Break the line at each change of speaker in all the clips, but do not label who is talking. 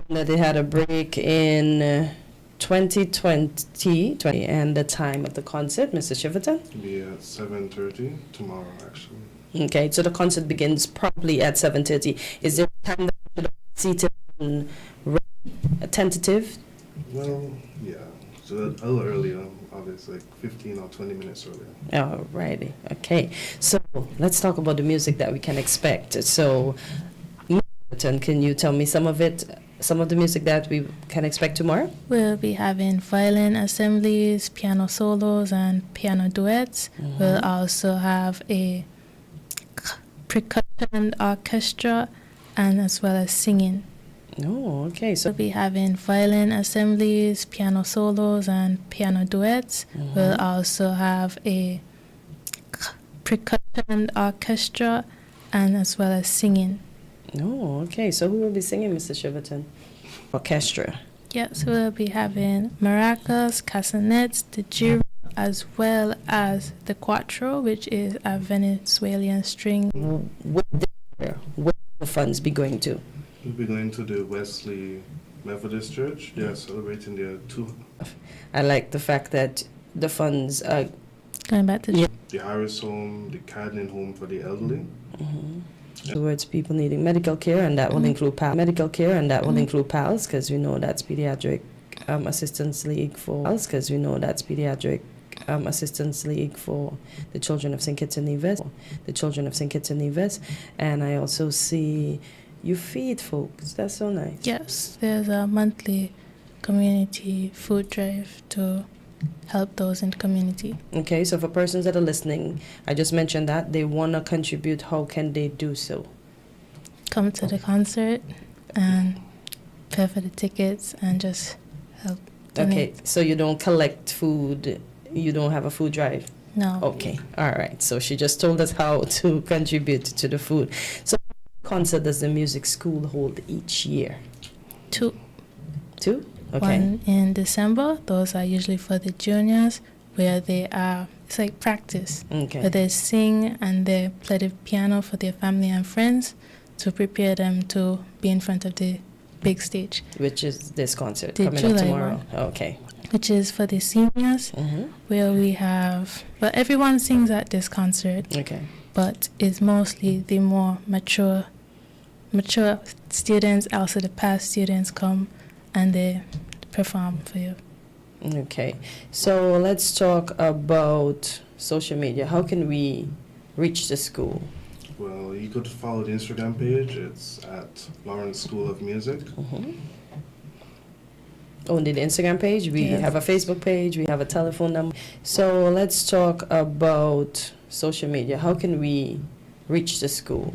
that they had a break in 2020, and the time of the concert, Mr. Shiverton?
It'll be at 7:30 tomorrow, actually.
Okay, so the concert begins promptly at 7:30. Is there a time that you should seat it and a tentative?
Well, yeah. So a little earlier, obviously, like 15 or 20 minutes earlier.
Alrighty, okay. So let's talk about the music that we can expect. So, Mr. Shiverton, can you tell me some of the music that we can expect tomorrow?
We'll be having violin assemblies, piano solos, and piano duets. We'll also have a percussion orchestra, and as well as singing.
Oh, okay. So
We'll be having violin assemblies, piano solos, and piano duets. We'll also have a percussion orchestra, and as well as singing.
oh, okay. So who will be singing, Mr. Shiverton? Orchestra.
Yes, we'll be having maracas, castanets, the giro, as well as the cuatro, which is a Venezuelan string.
Where will the funds be going to?
We'll be going to the Wesley Methodist Church. They are celebrating their
I like the fact that the funds are
Going back to
the Harris Home, the Cadnan Home for the elderly.
towards people needing medical care, and that will include include PALS, because we know that's Pediatric Assistance League for Assistance League for the children of St. Kitts and Nevis. And I also see you feed folks. That's so nice.
Yes, there's a monthly community food drive to help those in the community.
Okay, so for persons that are listening, I just mentioned that they want to contribute. How can they do so?
Come to the concert and pay for the tickets and just help donate.
Okay, so you don't collect food, you don't have a food drive?
No.
Okay, all right. So she just told us how to contribute to the food. So what concert does the music school hold each year?
Two.
Okay.
One in December. Those are usually for the juniors, where it's like practice.
Okay.
Where they sing and they play the piano for their family and friends to prepare them to be in front of the big stage.
Which is this concert
The
coming up
July
tomorrow?
one.
Okay.
Which is for the seniors, where we have, well, everyone sings at this concert,
Okay.
but it's mostly the more mature students, also the past students come and they perform for you.
Okay. So let's talk about social media. How can we reach the school?
Well, you could follow the Instagram page. It's at Lawrence School of Music.
Only the Instagram page. We
Yes.
have a Facebook page. We have a telephone number. So let's talk about social media. How can we reach the school?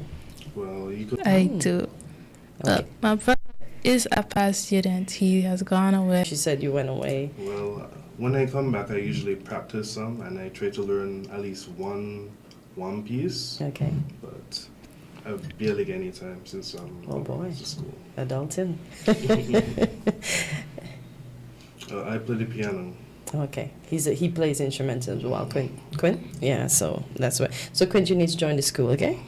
Well, you could.
I do.
Okay.
My brother is a past student. He has gone away.
She said you went away.
Well, when I come back, I usually practice some, and I try to learn at least one piece.
Okay.
But I barely get any time since I'm going to school.
Adulting.
I play the piano.
Okay. He plays instruments as well. Quinn? Yeah, so that's why. So Quinn, you need to join the school, okay?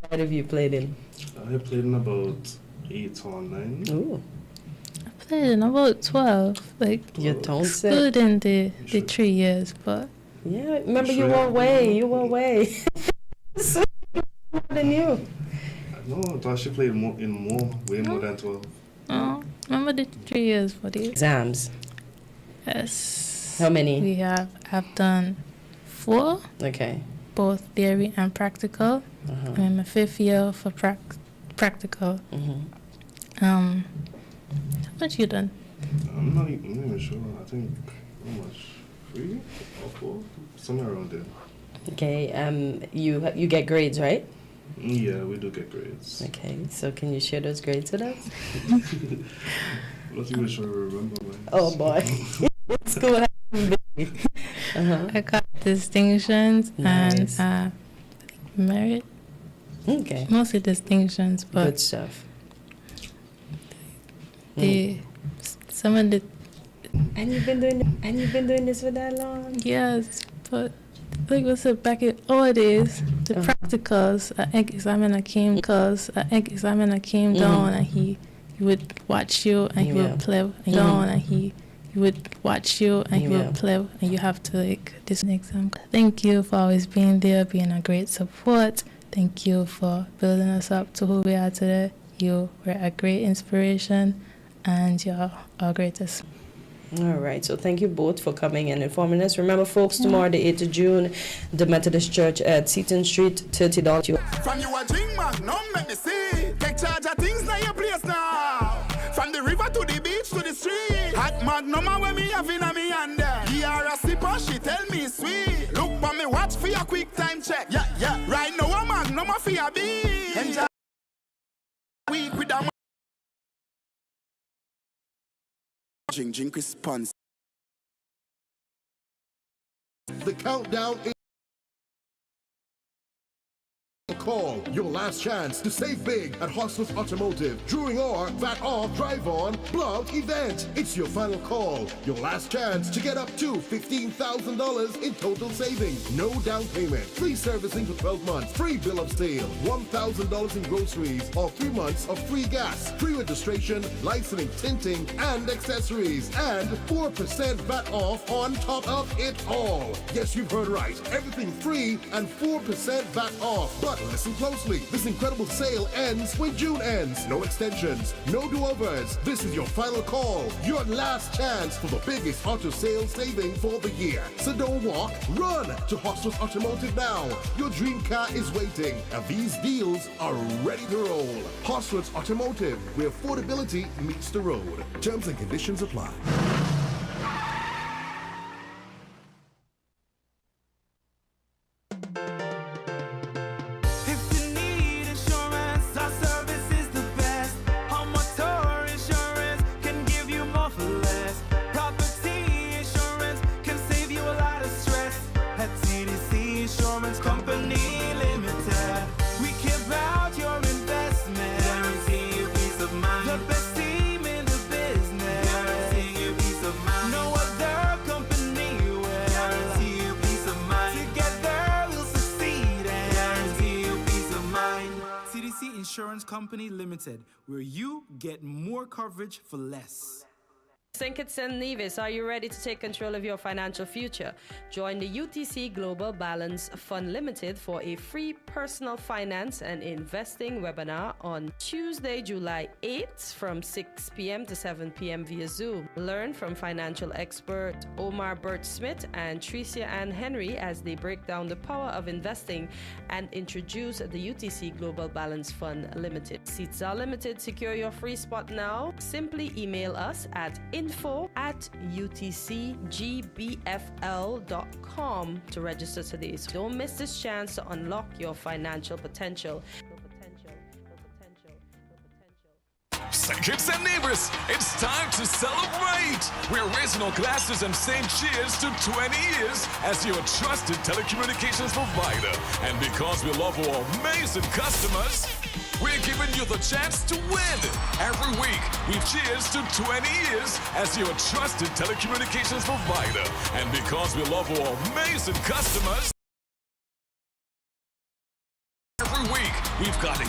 What have you played in?
I played in about 8 or 9.
Ooh.
I played in about 12. Like,
You don't say.
good in the 3 years, but
Yeah, remember you were away. So, more than you.
No, I thought she played way more than 12.
remember the 3 years for the
Exams.
Yes.
How many?
We have done 4,
Okay.
both theory and practical. I'm in my 5th year for practical. How much you done?
I'm not even sure. I think how much? 3 or 4, somewhere around there.
Okay. You get grades, right?
Yeah, we do get grades.
Okay. So can you share those grades with us?
I'm not even sure I remember mine.
Oh boy. School has been busy.
I got distinctions
Nice.
and merit.
Okay.
Mostly distinctions, but
Good stuff.
some of the
And you've been doing this for that long?
yes, but like I said, back in old days, the practicals, examiner came down and he would watch you and he would play down and he would watch you and he would play and you have to like this an exam. Thank you for always being there, being a great support. Thank you for building us up to who we are today. You were a great inspiration and you're our greatest.
All right, so thank you both for coming and informing us. Remember, folks, tomorrow, the 8th of June, the Methodist Church at Seaton Street, $30.
From you a drink magnum, make me see. Take charge of things now your place now. From the river to the beach to the street. Hot magnum when me have in a me hand there. He are a sipper, she tell me sweet. Look for me watch for your quick time check. Yeah. Right now a magnum for your beat. Enjoy week with a drink response.
The countdown is call. Your last chance to save big at Hostel's Automotive during our VAT Off Drive On Blowout event. It's your final call. Your last chance to get up to $15,000 in total savings. No down payment. Free servicing for 12 months. Free bill of sale. $1,000 in groceries or 3 months of free gas. Free registration, licensing, tinting, and accessories. And 4% VAT off on top of it all. Yes, you've heard right. Everything free and 4% VAT off. But listen closely. This incredible sale ends when June ends. No extensions, no do-overs. This is your final call. Your last chance for the biggest auto sales saving for the year. So don't walk, run to Hostel's Automotive now. Your dream car is waiting, and these deals are ready to roll. Hostel's Automotive, where affordability meets the road. Terms and conditions apply.
Insurance Company Limited, where you get more coverage for less.
St. Kitts and Nevis, are you ready to take control of your financial future? Join the UTC Global Balance Fund Limited for a free personal finance and investing webinar on Tuesday, July 8th from 6 p.m. to 7 p.m. via Zoom. Learn from financial expert Omar Burt-Smith and Tricia Ann Henry as they break down the power of investing and introduce the UTC Global Balance Fund Limited. Seats are limited. Secure your free spot now. Simply email us at info@utcgbfl.com to register today. So don't miss this chance to unlock your financial potential.
St. Kitts and Nevis, it's time to celebrate! We're raising our glasses and saying cheers to 20 years as your trusted telecommunications provider. And because we love our amazing customers, we're giving you the chance to win. Every week, we cheers to 20 years as your trusted telecommunications provider. And because we love our amazing customers, every week, we've got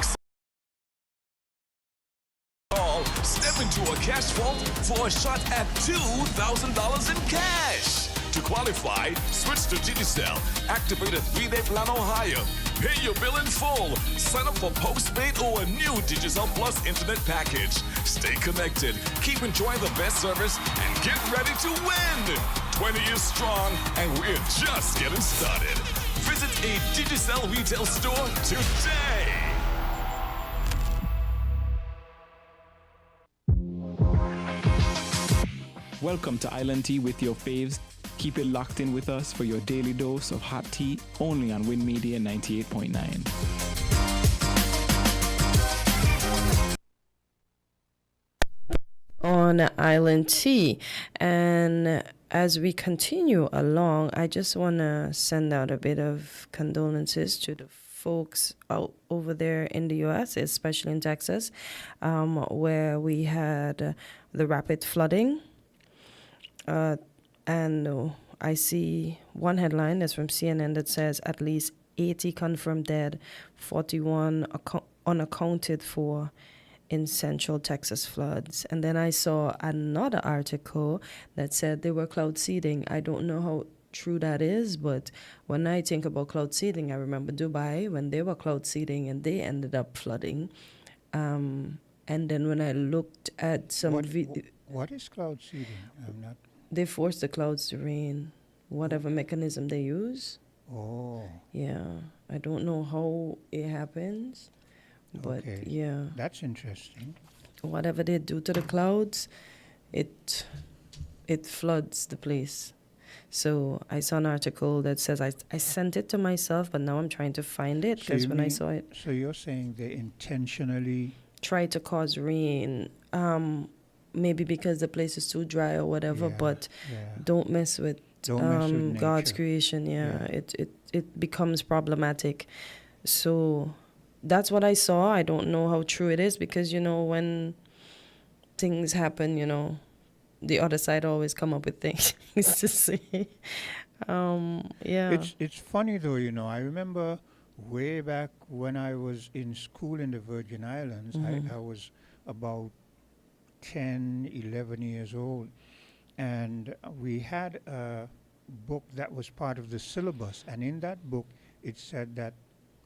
step into a cash vault for a shot at $2,000 in cash. To qualify, switch to Digicel, activate a 3-day plan or higher, pay your bill in full, sign up for postpaid or a new Digicel Plus internet package. Stay connected, keep enjoying the best service, and get ready to win. 20 years strong, and we're just getting started. Visit a Digicel retail store today.
Welcome to Island Tea with your faves. Keep it locked in with us for your daily dose of hot tea only on Win Media 98.9.
On Island Tea. And as we continue along, I just want to send out a bit of condolences to the folks out over there in the U.S., especially in Texas, where we had the rapid flooding. And I see one headline that's from CNN that says at least 80 confirmed dead, 41 unaccounted for in Central Texas floods. And then I saw another article that said they were cloud seeding. I don't know how true that is, but when I think about cloud seeding, I remember Dubai when they were cloud seeding and they ended up flooding. And then when I looked at some
what is cloud seeding? I'm not.
They force the clouds to rain, whatever mechanism they use.
Oh.
Yeah, I don't know how it happens, but
Okay.
yeah.
That's interesting.
Whatever they do to the clouds, it floods the place. So I saw an article that says I sent it to myself, but now I'm trying to find it because I saw it.
So you're saying they intentionally
try to cause rain, maybe because the place is too dry or whatever, but don't mess with God's creation. It becomes problematic. So that's what I saw. I don't know how true it is because, when things happen, the other side always come up with things to say.
It's funny though, I remember way back when I was in school in the Virgin Islands, I was about 10, 11 years old, and we had a book that was part of the syllabus, and in that book it said that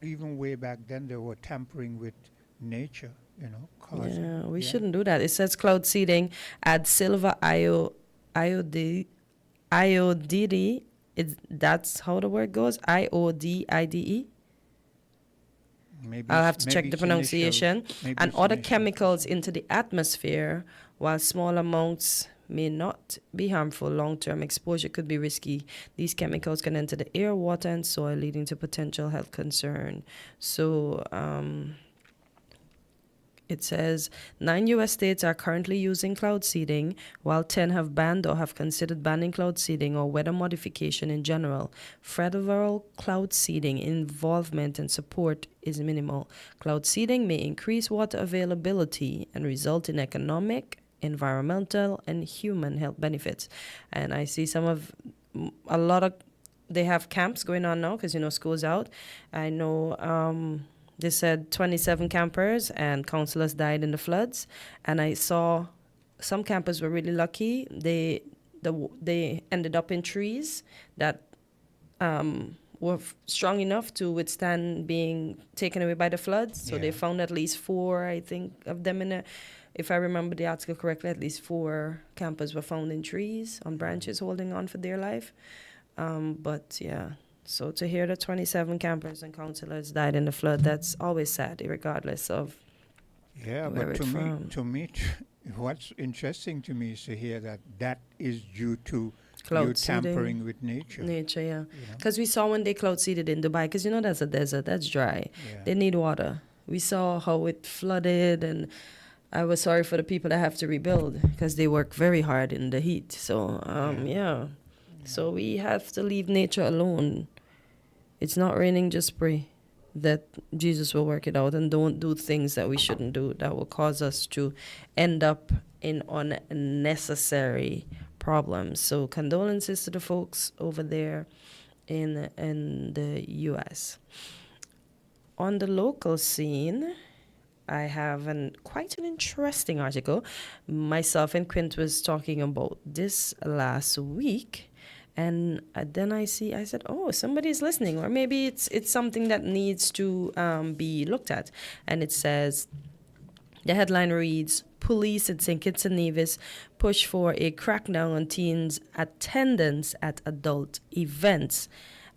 even way back then they were tampering with nature,
we shouldn't do that. It says cloud seeding, add silver iodide. That's how the word goes, IODIDE. I'll have to check the pronunciation. And other chemicals into the atmosphere. While small amounts may not be harmful, long-term exposure could be risky. These chemicals can enter the air, water, and soil, leading to potential health concern. So it says 9 U.S. states are currently using cloud seeding, while 10 have banned or have considered banning cloud seeding or weather modification in general. Federal cloud seeding involvement and support is minimal. Cloud seeding may increase water availability and result in economic, environmental, and human health benefits. And I see they have camps going on now because, school's out. I know they said 27 campers and counselors died in the floods. And I saw some campers were really lucky. They ended up in trees that were strong enough to withstand being taken away by the floods. So they found at least 4, I think, of them if I remember the article correctly, at least 4 campers were found in trees on branches holding on for dear life. So to hear that 27 campers and counselors died in the flood, that's always sad, regardless of where it's from.
To me, what's interesting to me is to hear that is due to
cloud
tampering
seeding
with nature.
Nature, yeah. Because we saw when they cloud seeded in Dubai, because that's a desert, that's dry.
Yeah.
They need water. We saw how it flooded, and I was sorry for the people that have to rebuild because they work very hard in the heat. So, So we have to leave nature alone. It's not raining, just pray that Jesus will work it out, and don't do things that we shouldn't do that will cause us to end up in unnecessary problems. So condolences to the folks over there in the U.S. On the local scene, I have quite an interesting article. Myself and Quint was talking about this last week. And then I said, oh, somebody's listening, or maybe it's something that needs to be looked at. And it says, the headline reads, police in St. Kitts and Nevis push for a crackdown on teens' attendance at adult events.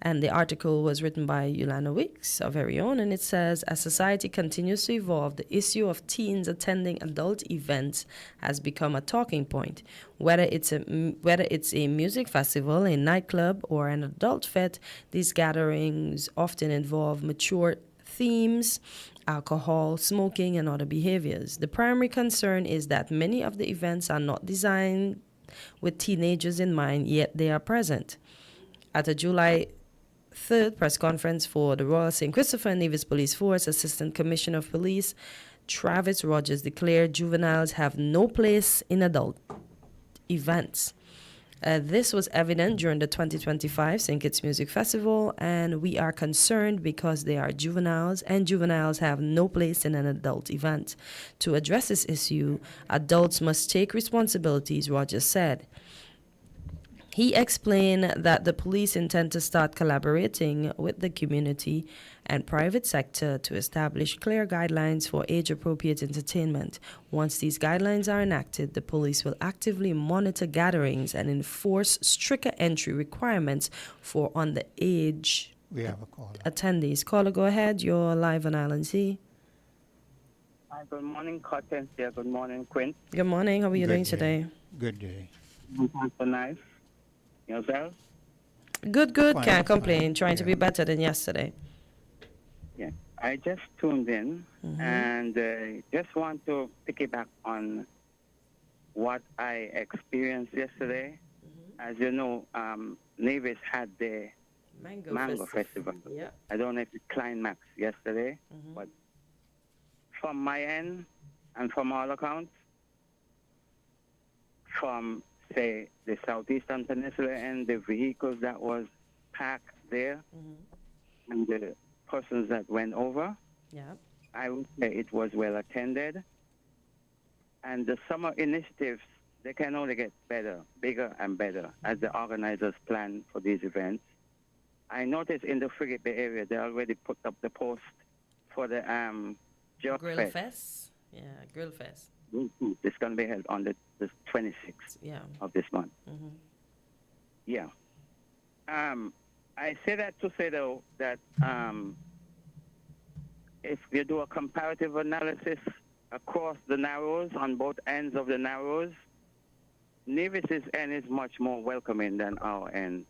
And the article was written by Yolanda Wicks, our very own, and it says, as society continues to evolve, the issue of teens attending adult events has become a talking point. Whether it's a music festival, a nightclub, or an adult fete, these gatherings often involve mature themes, alcohol, smoking, and other behaviors. The primary concern is that many of the events are not designed with teenagers in mind, yet they are present. At a July 3rd press conference for the Royal St. Christopher and Nevis Police Force, Assistant Commissioner of Police Travis Rogers declared juveniles have no place in adult events. This was evident during the 2025 St. Kitts Music Festival, and we are concerned because they are juveniles, and juveniles have no place in an adult event. To address this issue, adults must take responsibilities, Rogers said. He explained that the police intend to start collaborating with the community and private sector to establish clear guidelines for age-appropriate entertainment. Once these guidelines are enacted, the police will actively monitor gatherings and enforce stricter entry requirements for underage
We have a caller.
attendees. Caller, go ahead. You're live on Island C.
Hi, good morning, Cotton. Yeah, good morning, Quinn.
Good morning. How are you
Good
doing
day.
today?
Good day.
So nice. Yourself?
Good.
Fine,
Can't complain.
fine,
Trying to
yeah.
be better than yesterday.
Yeah. I just tuned in and just want to piggyback on what I experienced yesterday. As you know, Nevis had the Mango Festival.
Yeah.
I don't know if it climaxed yesterday, but from my end and from all accounts, from, say, the Southeastern Peninsula and the vehicles that was packed there and the persons that went over,
Yeah.
I would say it was well attended. And the summer initiatives, they can only get better, bigger and better as the organizers plan for these events. I noticed in the Frigate Bay area, they already put up the post for the Jerk
Grill
Fest.
Fest. Yeah, Grill Fest.
It's going to be held on the 26th
Yeah.
of this month. Yeah. I say that to say, though, that if you do a comparative analysis across the Narrows, on both ends of the Narrows, Nevis's end is much more welcoming than our end.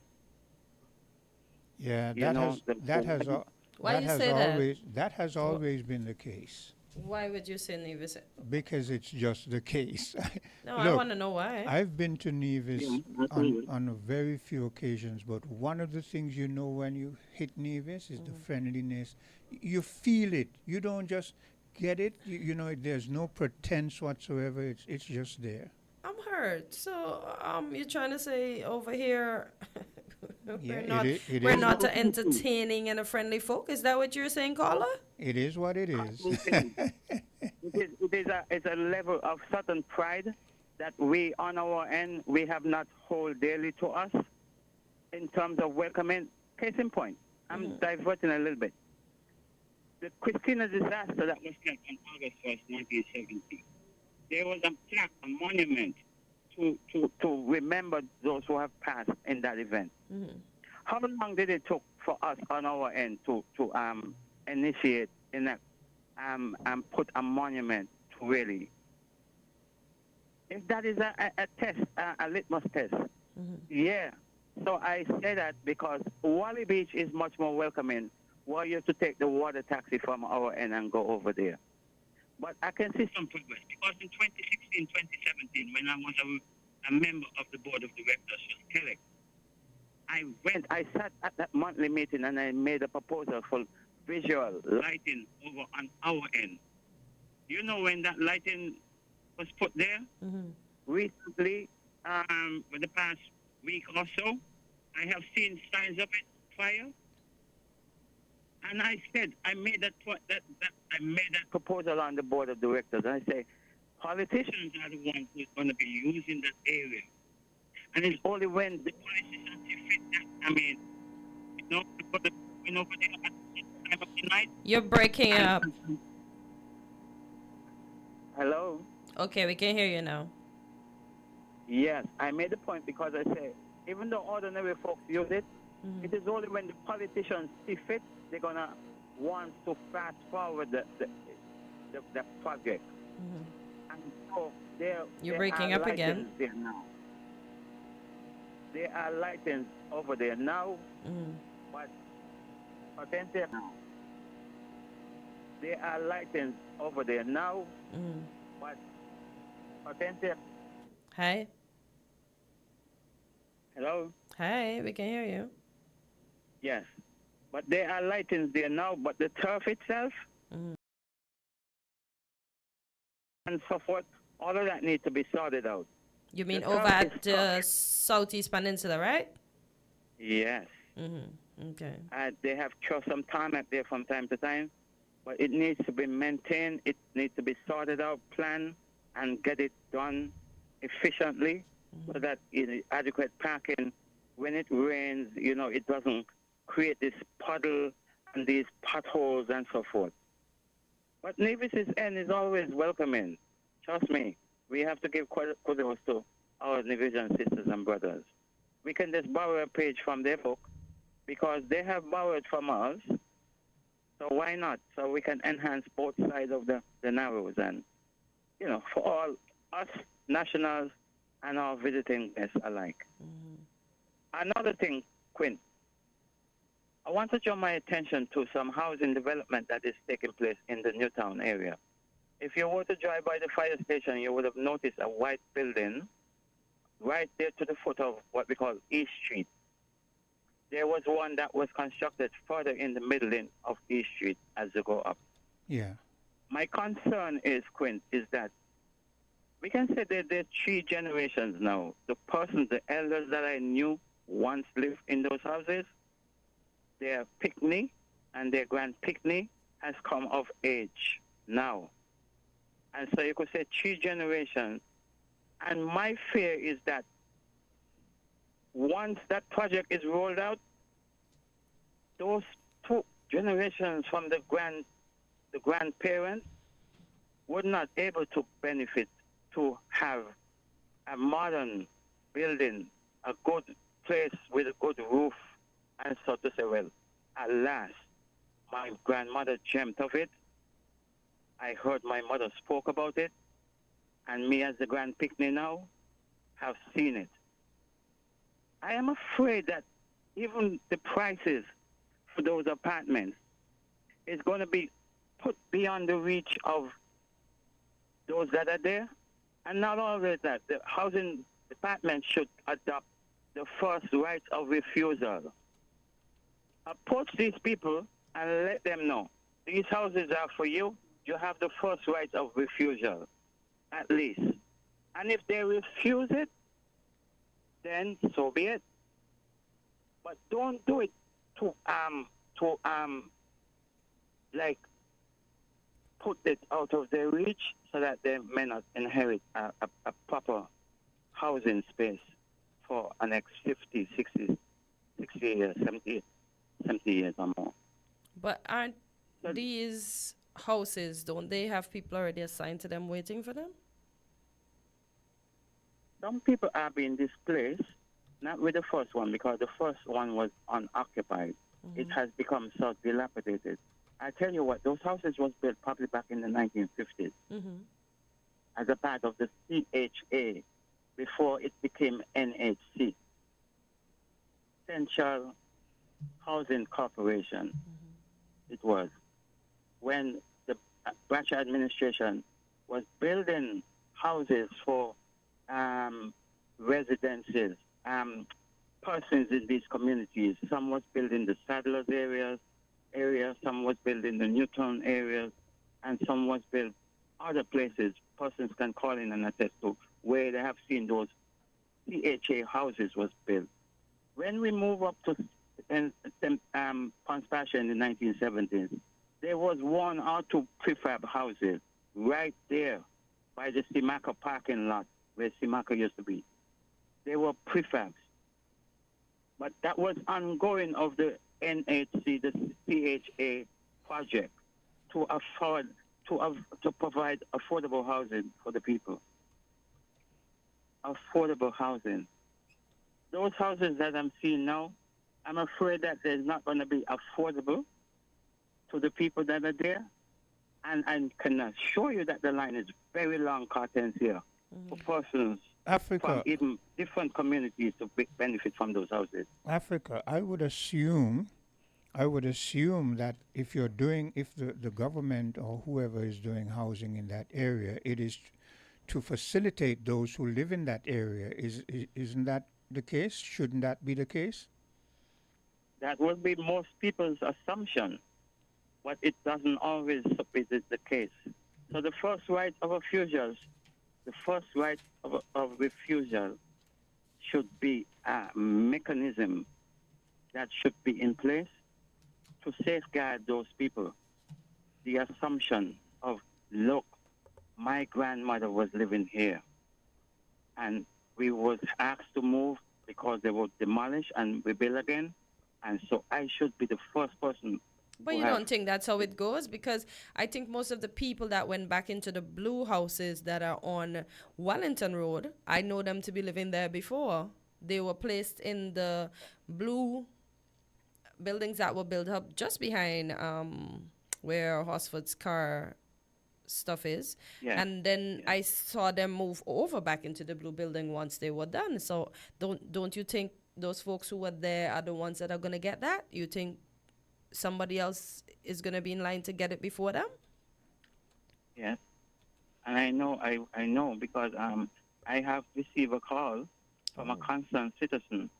Yeah,
You know,
that has always been the case.
Why would you say Nevis?
Because it's just the case.
No, I
Look,
want to know why.
I've been to Nevis on a very few occasions, but one of the things you know when you hit Nevis is the friendliness. You feel it. You don't just get it. You know, there's no pretense whatsoever. It's just there.
I'm hurt. So, you're trying to say over here
Yeah,
we're not a entertaining and a friendly folk? Is that what you're saying, caller?
It is what it is.
It's a level of certain pride that we, on our end, we have not hold dearly to us in terms of welcoming. Case in point, I'm diverting a little bit. The Christina disaster that was held on August 1st, 1970, there was a plaque, a monument to remember those who have passed in that event. How long did it take for us on our end to initiate in that and put a monument to really? If that is a test, a litmus test, yeah. So I say that because Wally Beach is much more welcoming. Were you to take the water taxi from our end and go over there? But I can see some progress because in 2016, 2017, when I was a member of the board of directors for Kelec, I sat at that monthly meeting and I made a proposal for visual lighting over on our end. You know, when that lighting was put there, recently, for the past week or so, I have seen signs of it prior. And I said, I made that proposal on the board of directors. And I say, politicians are the ones who's going to be using that area. And it's only when the politicians fit that, I mean, for the time of the night.
You're breaking up.
Hello?
Okay, we can hear you now.
Yes, I made the point because I say, even though ordinary folks use it, it is only when the politicians see fit, they're going to want to fast forward the project. And so
You're breaking up again.
There now. There are lightings over there now, but potential now. There are lightings over there now, but potential.
Hi.
Hello?
Hi, we can hear you.
Yes. But there are lightings there now, but the turf itself and so forth, all of that needs to be sorted out.
You mean
The
over
south is
at the Southeast Peninsula, right?
Yes.
Okay.
They have thrown some tarmac there from time to time, but it needs to be maintained. It needs to be sorted out, planned, and get it done efficiently so that adequate parking, when it rains, it doesn't create this puddle and these potholes and so forth. But Nevis's end is always welcoming. Trust me, we have to give kudos to our Nevisian sisters and brothers. We can just borrow a page from their book because they have borrowed from us. So why not? So we can enhance both sides of the narrows and, for all us nationals and our visiting guests alike. Another thing, Quinn, I want to draw my attention to some housing development that is taking place in the Newtown area. If you were to drive by the fire station, you would have noticed a white building right there to the foot of what we call East Street. There was one that was constructed further in the middle of East Street as you go up.
Yeah.
My concern is, Quint, is that we can say that there are 3 generations now. The elders that I knew once lived in those houses, their Pickney and their grand Pickney has come of age now. And so you could say 3 generations. And my fear is that once that project is rolled out, those 2 generations from the grandparents would not able to benefit to have a modern building, a good place with a good roof, and so to say, well, at last, my grandmother dreamt of it. I heard my mother spoke about it, and me as the Grand Pickney now have seen it. I am afraid that even the prices for those apartments is going to be put beyond the reach of those that are there. And not only that, the housing department should adopt the first right of refusal. Approach these people and let them know these houses are for you. You have the first right of refusal, at least. And if they refuse it, then so be it. But don't do it to like put it out of their reach so that they may not inherit a proper housing space for the next 50, 60 years, 70 years or more.
But aren't these houses, don't they have people already assigned to them waiting for them?
Some people are being displaced, not with the first one, because the first one was unoccupied. It has become so dilapidated. I tell you what, those houses was built probably back in the 1950s as a part of the CHA before it became NHC, Central Housing Corporation. It was when the branch administration was building houses for residences, persons in these communities. Some was building the Sadlers area, some was building the Newtown areas, and some was built other places. Persons can call in and attest to where they have seen those CHA houses was built. When we move up to Conspassia in the 1970s, there was 1 or 2 prefab houses right there by the Simaka parking lot where Simaka used to be. They were prefabs. But that was ongoing of the NHC, the CHA project, to provide affordable housing for the people. Affordable housing. Those houses that I'm seeing now, I'm afraid that they're not going to be affordable to the people that are there. And I can assure you that the line is very long, curtains here, for persons from even different communities to benefit from those houses.
Africa, I would assume that if the government or whoever is doing housing in that area, it is to facilitate those who live in that area. Isn't that the case? Shouldn't that be the case?
That would be most people's assumption, but it doesn't always be the case. So the first right of refusals the first right of refusal should be a mechanism that should be in place to safeguard those people. The assumption of, look, my grandmother was living here, and we was asked to move because they were demolished and rebuild again, and so I should be the first person.
But you don't think that's how it goes? Because I think most of the people that went back into the blue houses that are on Wellington Road, I know them to be living there before. They were placed in the blue buildings that were built up just behind where Hosford's car stuff is.
Yeah.
And then I saw them move over back into the blue building once they were done. So don't you think those folks who were there are the ones that are going to get that? You think somebody else is going to be in line to get it before them?
Yes. And I know because I have received a call from a concerned citizen.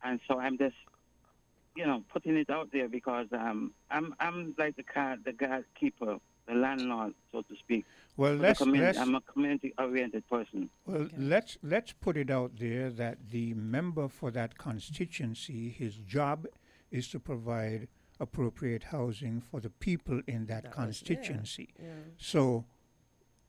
And so I'm just, putting it out there because I'm like the guard keeper, the landlord, so to speak.
Well,
I'm a community-oriented person.
Well, let's put it out there that the member for that constituency, his job is to provide appropriate housing for the people in that constituency. So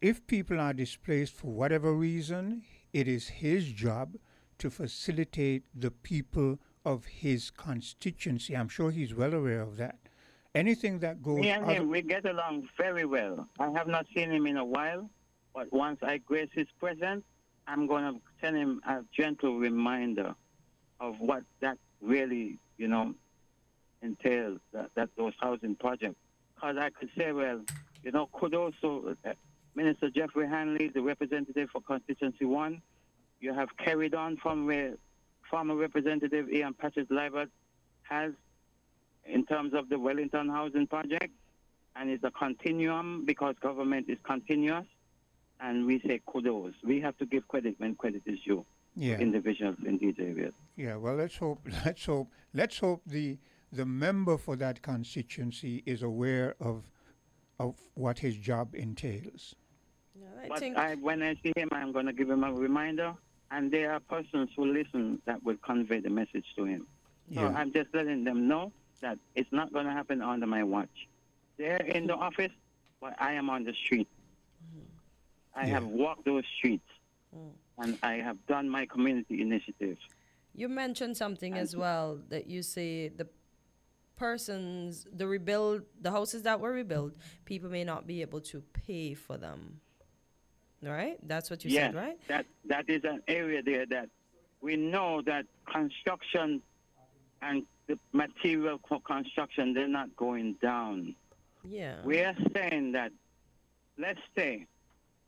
if people are displaced for whatever reason, it is his job to facilitate the people of his constituency. I'm sure he's well aware of that. Anything that goes...
Me and him, we get along very well. I have not seen him in a while, but once I grace his presence, I'm going to send him a gentle reminder of what that really, entails, that those housing projects. Because I could say, kudos to Minister Jeffrey Hanley, the representative for Constituency 1. You have carried on from where former Representative Ian Patchett-Libert has in terms of the Wellington Housing Project, and it's a continuum because government is continuous, and we say kudos. We have to give credit when credit is due to individuals in these areas.
Yeah, well, let's hope the member for that constituency is aware of what his job entails.
Yeah,
when I see him, I'm going to give him a reminder, and there are persons who listen that will convey the message to him. So I'm just letting them know that it's not going to happen under my watch. They're in the office, but I am on the street. I have walked those streets, and I have done my community initiatives.
You mentioned something as well, that you say the houses that were rebuilt, people may not be able to pay for them. Right? That's what you said, right?
That is an area there that we know that construction and the material for construction, they're not going down.
Yeah.
We are saying that, let's say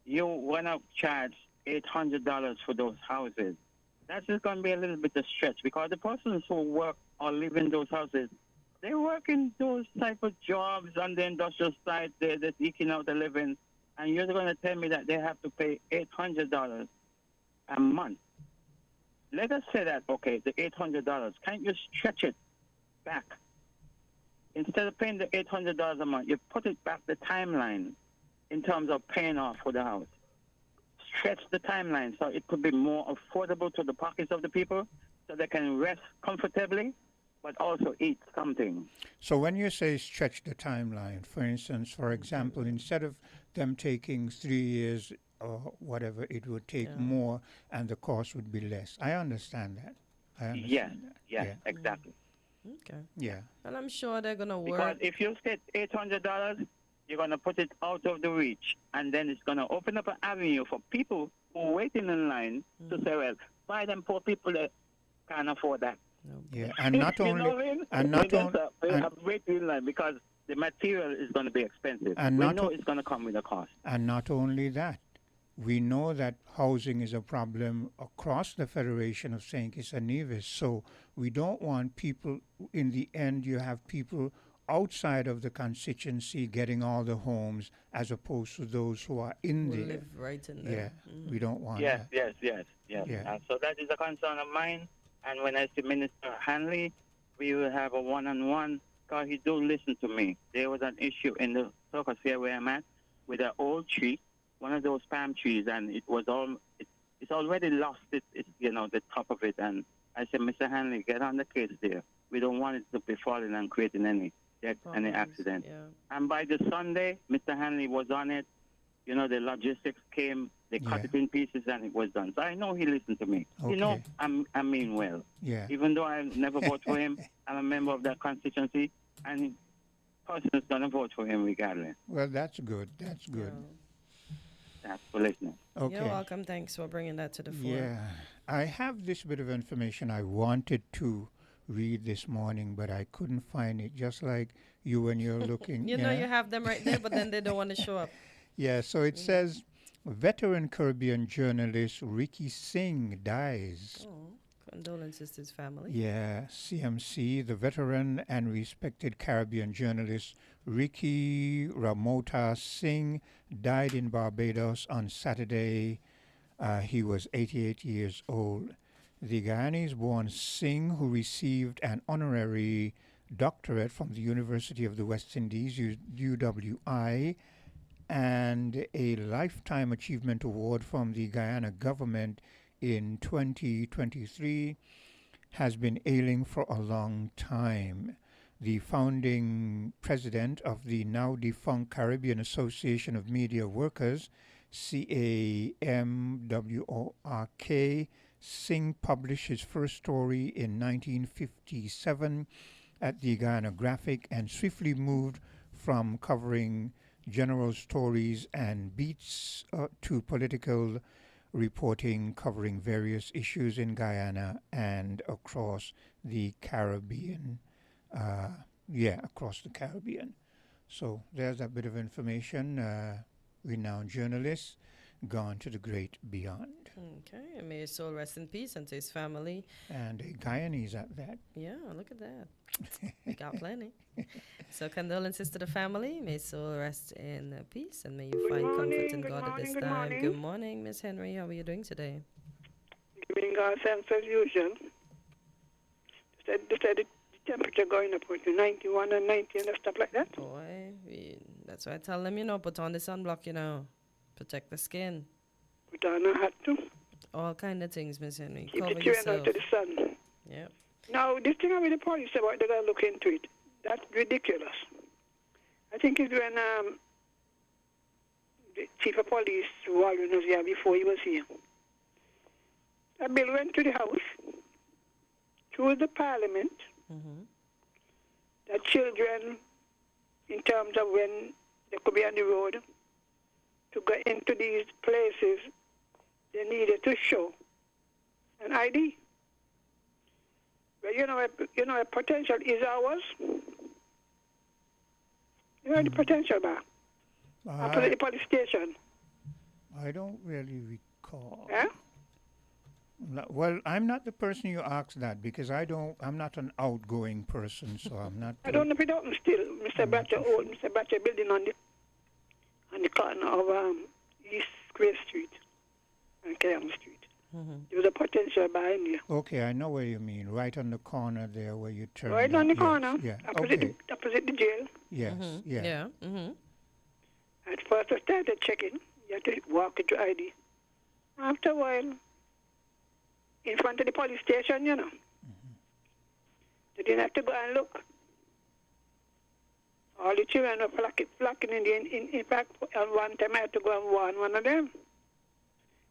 you want to charge $800 for those houses. That's just going to be a little bit of stretch because the persons who work or live in those houses, they work in those type of jobs on the industrial site. They're just eking out a living. And you're going to tell me that they have to pay $800 a month. Let us say that, okay, the $800, can't you stretch it back? Instead of paying the $800 a month, you put it back the timeline in terms of paying off for the house. Stretch the timeline so it could be more affordable to the pockets of the people so they can rest comfortably but also eat something.
So when you say stretch the timeline, for instance, for example, instead of them taking 3 years or whatever, it would take more and the cost would be less. I understand that.
Yes, exactly.
Okay.
Yeah.
And I'm sure they're going to work.
Because if you get $800, you're going to put it out of the reach, and then it's going to open up an avenue for people who are waiting in line to say, well, why them poor people that can't afford that?
Yeah, and not only,
I'm waiting in line because the material is going to be expensive.
And
we know it's going to come with a cost.
And not only that, we know that housing is a problem across the Federation of St. Kitts and Nevis. So we don't want people, in the end, you have people outside of the constituency getting all the homes as opposed to those who are in there.
Live right in there.
Yeah, we don't want that.
Yes. So that is a concern of mine. And when I see Minister Hanley, we will have a one-on-one because he do listen to me. There was an issue in the circus here where I'm at with an old tree one of those palm trees, and it's already lost the top of it. And I said, Mr. Hanley, get on the case there. We don't want it to be falling and creating any death, any accident.
Yeah.
And by the Sunday, Mr. Hanley was on it. The logistics came, they cut it in pieces, and it was done. So I know he listened to me.
Okay.
I mean well.
Yeah.
Even though I never vote for him, I'm a member of that constituency, and the person is going to vote for him regardless.
Well, that's good. That's good.
That's for listening.
Okay.
You're welcome. Thanks for bringing that to the fore.
Yeah. I have this bit of information I wanted to read this morning, but I couldn't find it, just like you when you're looking.
You have them right there, but then they don't want to show up.
Yeah, so it says, veteran Caribbean journalist Ricky Singh dies.
Oh, condolences to his family.
Yeah, CMC, the veteran and respected Caribbean journalist Ricky Ramota Singh died in Barbados on Saturday. He was 88 years old. The Guyanese-born Singh, who received an honorary doctorate from the University of the West Indies, UWI, and a Lifetime Achievement Award from the Guyana government in 2023, has been ailing for a long time. The founding president of the now defunct Caribbean Association of Media Workers, CAMWORK, Singh published his first story in 1957 at the Guyana Graphic and swiftly moved from covering general stories and beats to political reporting covering various issues in Guyana and across the Caribbean. Across the Caribbean. So there's a bit of information. Renowned journalist, gone to the great beyond.
Okay, and may his soul rest in peace and to his family.
And a Guyanese at that.
Yeah, look at that. We got plenty. So condolences to the family. May his soul rest in peace, and may you find comfort in God at this time. Good morning, Miss Henry. How are you doing today?
Giving God thanks as usual. They said the temperature going up to 91 and 90 and stuff like that.
Boy, that's why I tell them, put on the sunblock, protect the skin.
Put on a hat too.
All kind of things, Miss Henry.
Keep
Cover
the
yourself.
out to the sun.
Yep.
Now, this thing with the police about they gotta look into it. That's ridiculous. I think it's when the chief of police Warren was here before he was here. A bill went to the House, through the Parliament, that children, in terms of when they could be on the road, to go into these places, they needed to show an ID. But a potential is ours. You know the potential bar. After the police station.
I don't really recall.
Yeah?
Well, I'm not the person you asked that because I'm not an outgoing person, so I'm not.
I don't know if it open still, Mr. Batcher building on the corner of East Gray Street and Kellam Street. There was a potential bar in there.
Okay, I know what you mean. Right on the corner there where you turn.
Right on the corner.
Yeah.
Opposite the jail.
Yes. Yeah.
Yeah.
At first I started checking. You had to walk into ID. After a while, in front of the police station, They didn't have to go and look. All the children were flocking in fact, at one time I had to go and warn one of them.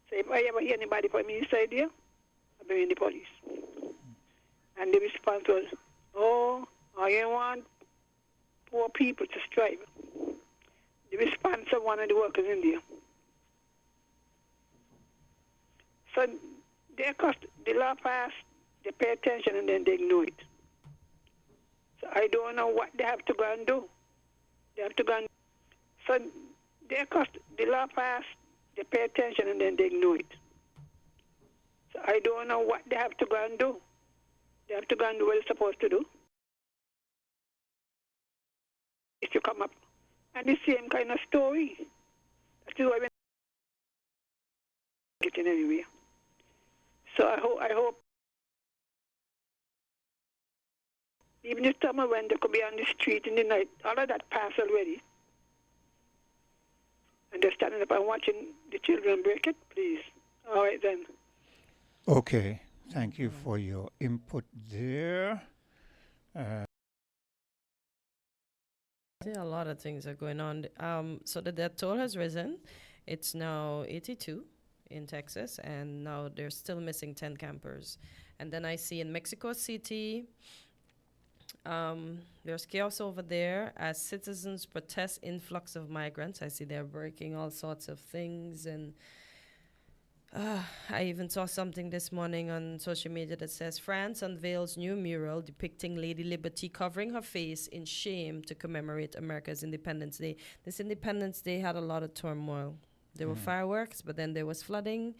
So if I ever hear anybody from inside here, I'll bring in the police. And the response was, I don't want poor people to strive. The response of one of the workers in there. So the law passed, they pay attention and then they ignore it. So I don't know what they have to go and do. So the law passed, they pay attention and then they ignore it. So I don't know what they have to go and do. They have to go and do what they're supposed to do. If you come up. And the same kind of story. That is why we're getting anywhere. So I hope even this summer when they could be on the street in the night, all of that passed already. and just standing up and watching the children break it, please. All right then.
Okay. Thank you for your input there.
Yeah, a lot of things are going on. So the death toll has risen. It's now 82 in Texas, and now they're still missing 10 campers. And then I see in Mexico City, there's chaos over there as citizens protest influx of migrants. I see they're breaking all sorts of things, and I even saw something this morning on social media that says France unveils new mural depicting Lady Liberty covering her face in shame to commemorate America's Independence Day. This Independence Day had a lot of turmoil. There were fireworks, but then there was flooding.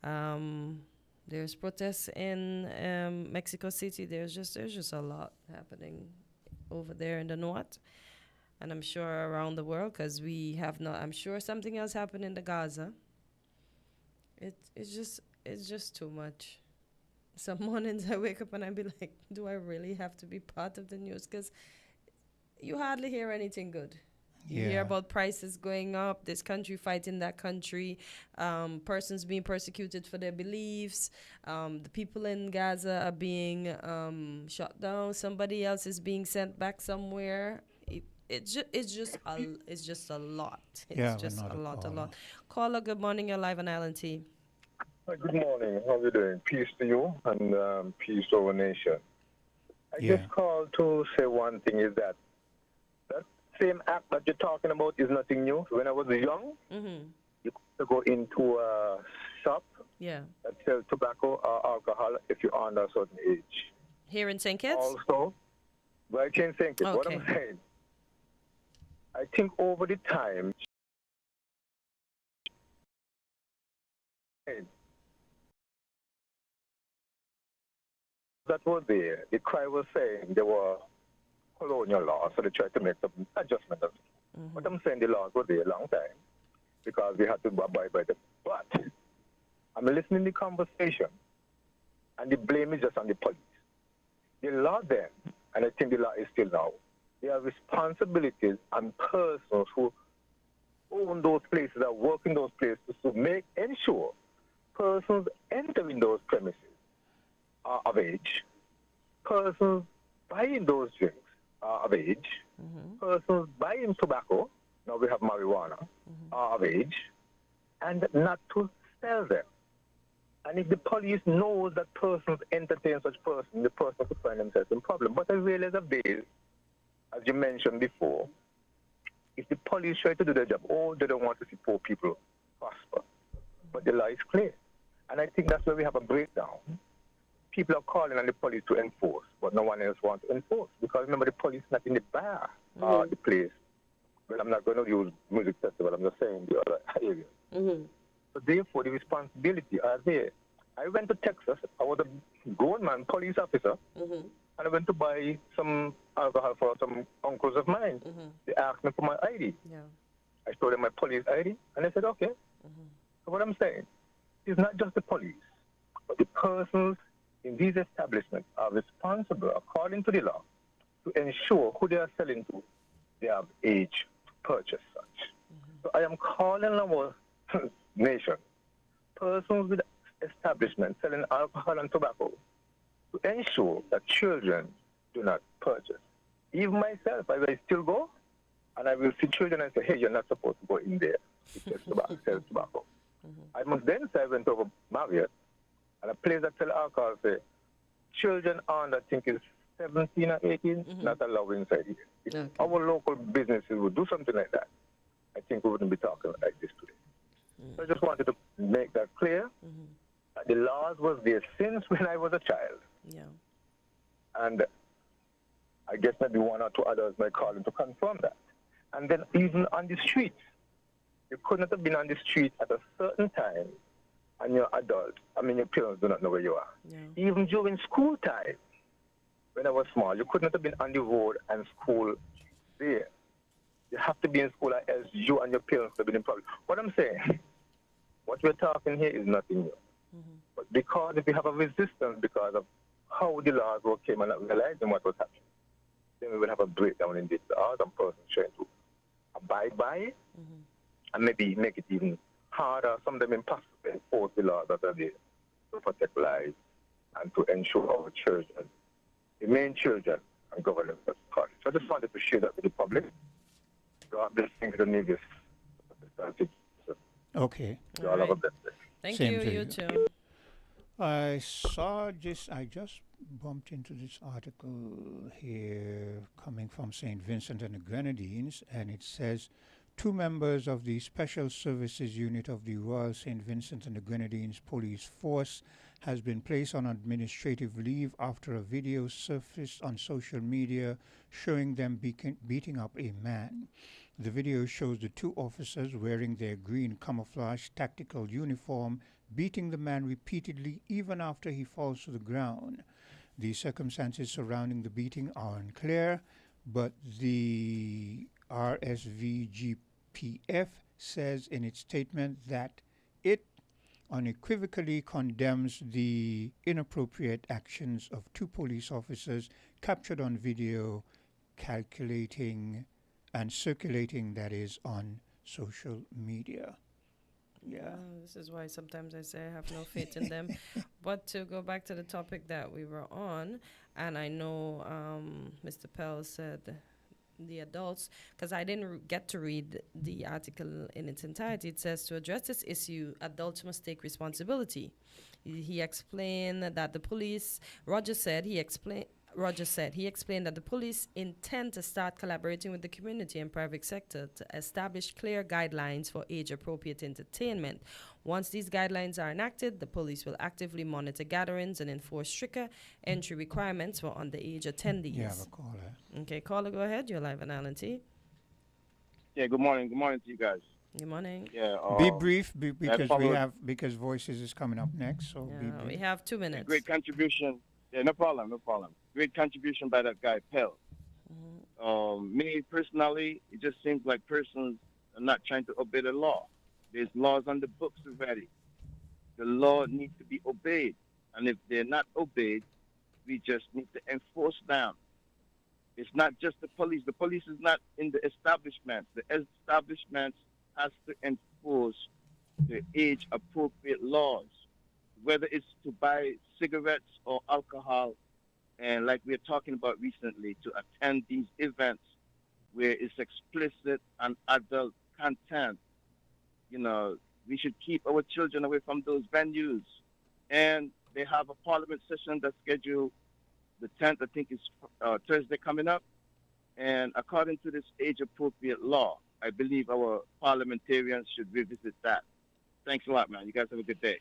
There's protests in Mexico City. There's just a lot happening over there in the north, and I'm sure around the world, because we have not. I'm sure something else happened in the Gaza. It's just too much. Some mornings I wake up and I be like, do I really have to be part of the news? Because you hardly hear anything good. You hear about prices going up, this country fighting that country, persons being persecuted for their beliefs, the people in Gaza are being shut down, somebody else is being sent back somewhere. It's just a lot. It's just a lot. Caller, good morning. You're live on Island T.
Good morning. How are you doing? Peace to you and peace to our nation. I just called to say one thing is that same act that you're talking about is nothing new. When I was young, you could go into a shop that sells tobacco or alcohol if you're under a certain age.
Here in St. Kitts?
Also, well, I can't think it. What I'm saying, I think over the time, that was there, the cry was saying there were colonial laws, so they tried to make some adjustments. But I'm saying the laws were there a long time because we had to abide by them. But I'm listening to the conversation, and the blame is just on the police. The law then, and I think the law is still now, there are responsibilities on persons who own those places, or work in those places to ensure persons entering those premises are of age, persons buying those drinks are of age, persons buying tobacco, now we have marijuana, are of age, and not to sell them. And if the police knows that persons entertain such persons, the person could find themselves in problem. But I realize of days, as you mentioned before, if the police try to do their job, they don't want to see poor people prosper. But the law is clear. And I think that's where we have a breakdown. People are calling on the police to enforce, but no one else wants to enforce. Because remember, the police is not in the bar or the place. Well, I'm not going to use music festival, I'm just saying the other area. So therefore, the responsibility are there. I went to Texas. I was a grown man, police officer, and I went to buy some alcohol for some uncles of mine. They asked me for my ID. I showed them my police ID, and they said, okay. So what I'm saying is not just the police, but the persons in these establishments are responsible, according to the law, to ensure who they are selling to, they have age to purchase such. So I am calling our nation, persons with establishments selling alcohol and tobacco, to ensure that children do not purchase. Even myself, I will still go, and I will see children and say, hey, you're not supposed to go in there to sell tobacco. I must then say I went over Marriott, and a place that sells alcohol say, children under, I think, is 17 or 18, not allowed inside here. If our local businesses would do something like that, I think we wouldn't be talking like this today. So I just wanted to make that clear. The laws was there since when I was a child. And I guess maybe one or two others might call in to confirm that. And then even on the streets, you could not have been on the street at a certain time and you're adult. I mean, your parents do not know where you are. Even during school time, when I was small, you could not have been on the road and school there. You have to be in school, or else you and your parents have been in problem. What I'm saying, what we're talking here is nothing new. But because if we have a resistance because of how the laws came and not realizing what was happening, then we will have a breakdown in this laws and persons trying to abide by it. and maybe make it even harder, some of them impossible, enforce the laws that are there to protect lives and to ensure our children, remain children, and govern them as college. So I just wanted to share that with the public. So I'm just thinking to Nevis.
Okay.
You all have a blessed day.
Thank
Same
you,
to
you
you.
too.
I just bumped into this article here coming from St. Vincent and the Grenadines, and it says 2 members of the Special Services Unit of the Royal St. Vincent and the Grenadines Police Force has been placed on administrative leave after a video surfaced on social media showing them beating up a man. The video shows the 2 officers wearing their green camouflage tactical uniform beating the man repeatedly even after he falls to the ground. The circumstances surrounding the beating are unclear, but the RSVGPF says in its statement that it unequivocally condemns the inappropriate actions of 2 police officers captured on video calculating and circulating, that is, on social media. Yeah.
This is why sometimes I say I have no faith in them. But to go back to the topic that we were on, and I know Mr. Pell said the adults, because I didn't get to read the article in its entirety. It says to address this issue, adults must take responsibility. He explained that the police, Roger said he explained that the police intend to start collaborating with the community and private sector to establish clear guidelines for age-appropriate entertainment. Once these guidelines are enacted, the police will actively monitor gatherings and enforce stricter entry requirements for underage attendees.
You have a caller.
Okay, caller, go ahead. You're live on LNT.
Yeah, good morning. Good morning to you guys.
Good morning.
Yeah,
Be brief because Voices is coming up next. So be brief.
We have 2 minutes.
Great contribution. Yeah, no problem. Great contribution by that guy, Pell. Me personally, it just seems like persons are not trying to obey the law. There's laws on the books already. The law needs to be obeyed. And if they're not obeyed, we just need to enforce them. It's not just the police. The police is not in the establishment. The establishment has to enforce the age-appropriate laws, whether it's to buy cigarettes or alcohol, and like we're talking about recently, to attend these events where it's explicit and adult content. You know, we should keep our children away from those venues. And they have a parliament session that's scheduled the 10th, I think is Thursday coming up. And according to this age-appropriate law, I believe our parliamentarians should revisit that. Thanks a lot, man. You guys have a good day.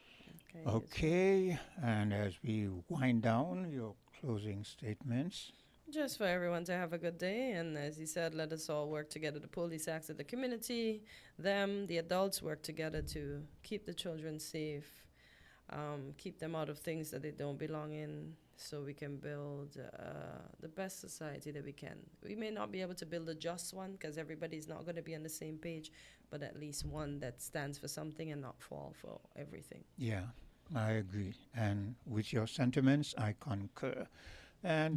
Okay, and as we wind down, your closing statements.
Just for everyone to have a good day, and as he said, let us all work together. The police acts at the community, the adults work together to keep the children safe, keep them out of things that they don't belong in, so we can build the best society that we can. We may not be able to build a just one, because everybody's not going to be on the same page, but at least one that stands for something and not fall for everything.
Yeah, I agree. And with your sentiments, I concur. And